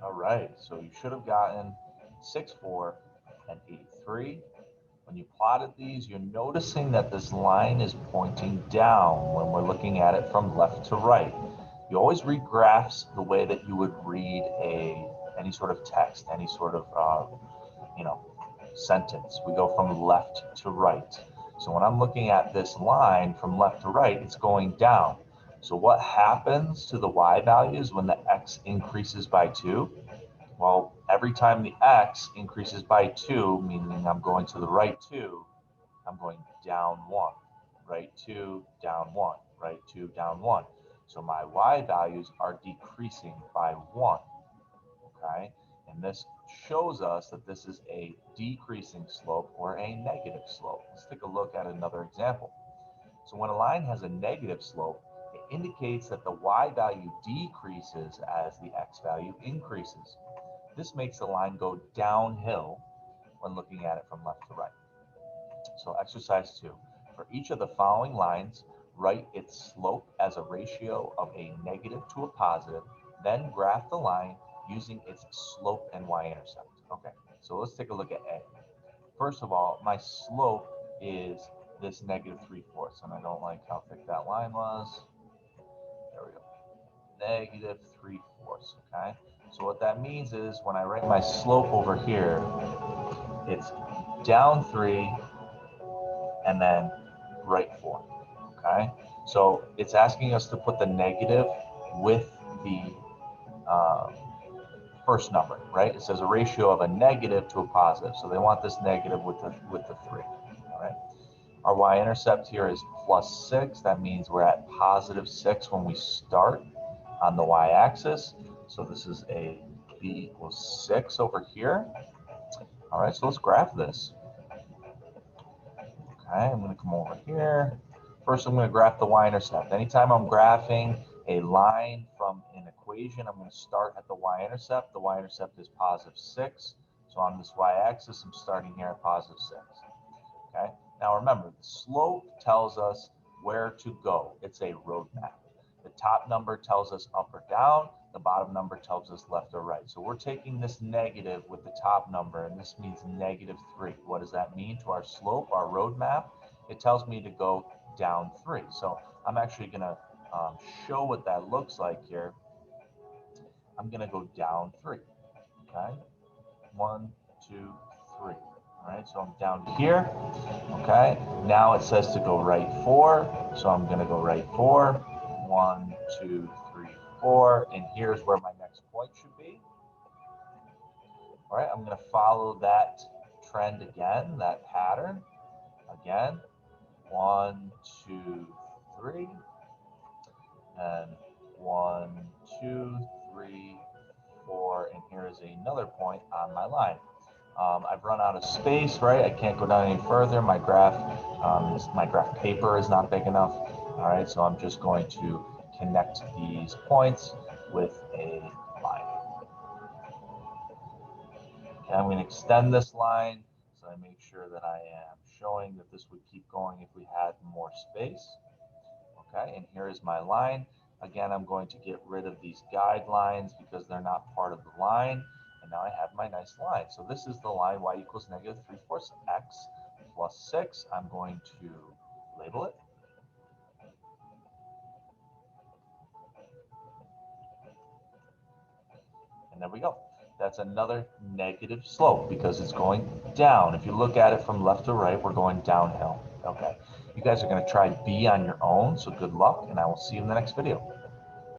All right, so you should have gotten 6, 4, and 8, 3. When you plotted these, you're noticing that this line is pointing down when we're looking at it from left to right. You always read graphs the way that you would read any sort of text, any sort of you know sentence. We go from left to right. So when I'm looking at this line from left to right, it's going down. So what happens to the y values when the x increases by 2? Well, every time the x increases by 2, meaning I'm going to the right 2, I'm going down 1, right 2, down 1, right 2, down 1. So my y values are decreasing by 1, okay? And this shows us that this is a decreasing slope or a negative slope. Let's take a look at another example. So when a line has a negative slope, it indicates that the y value decreases as the x value increases. This makes the line go downhill when looking at it from left to right. So exercise 2. For each of the following lines, write its slope as a ratio of a negative to a positive, then graph the line using its slope and y-intercept. Okay, so let's take a look at A. First of all, my slope is this negative 3/4, and I don't like how thick that line was. There we go. Negative 3/4, okay? So what that means is when I write my slope over here, it's down 3 and then right 4, okay? So it's asking us to put the negative with the uh, first number, right? It says a ratio of a negative to a positive. So they want this negative with the 3, all right? Our y-intercept here is +6. That means we're at +6 when we start on the y-axis. So this is a b equals 6 over here. All right, so let's graph this. Okay, I'm going to come over here. First, I'm going to graph the y-intercept. Anytime I'm graphing a line from an equation, I'm going to start at the y-intercept. The y-intercept is +6. So on this y-axis, I'm starting here at +6. Okay. Now remember, the slope tells us where to go. It's a roadmap. The top number tells us up or down. The bottom number tells us left or right. So we're taking this negative with the top number, and this means -3. What does that mean to our slope, our roadmap? It tells me to go down 3. So I'm actually going to show what that looks like here. I'm going to go down 3. Okay. 1, 2, 3. All right, so I'm down here. Okay, now it says to go right 4. So I'm going to go right 4. 1, 2, 3, 4. And here's where my next point should be. All right, I'm going to follow that trend again, that pattern. Again, 1, 2, 3. And 1, 2, 3, 4. And here is another point on my line. I've run out of space, right? I can't go down any further. My graph paper is not big enough. All right, so I'm just going to connect these points with a line. Okay, I'm going to extend this line so I make sure that I am showing that this would keep going if we had more space. Okay, and here is my line. Again, I'm going to get rid of these guidelines because they're not part of the line. And now I have my nice line. So this is the line y equals -3/4 x plus 6. I'm going to label it. And there we go. That's another negative slope because it's going down. If you look at it from left to right, we're going downhill. Okay. You guys are going to try B on your own, so good luck, and I will see you in the next video.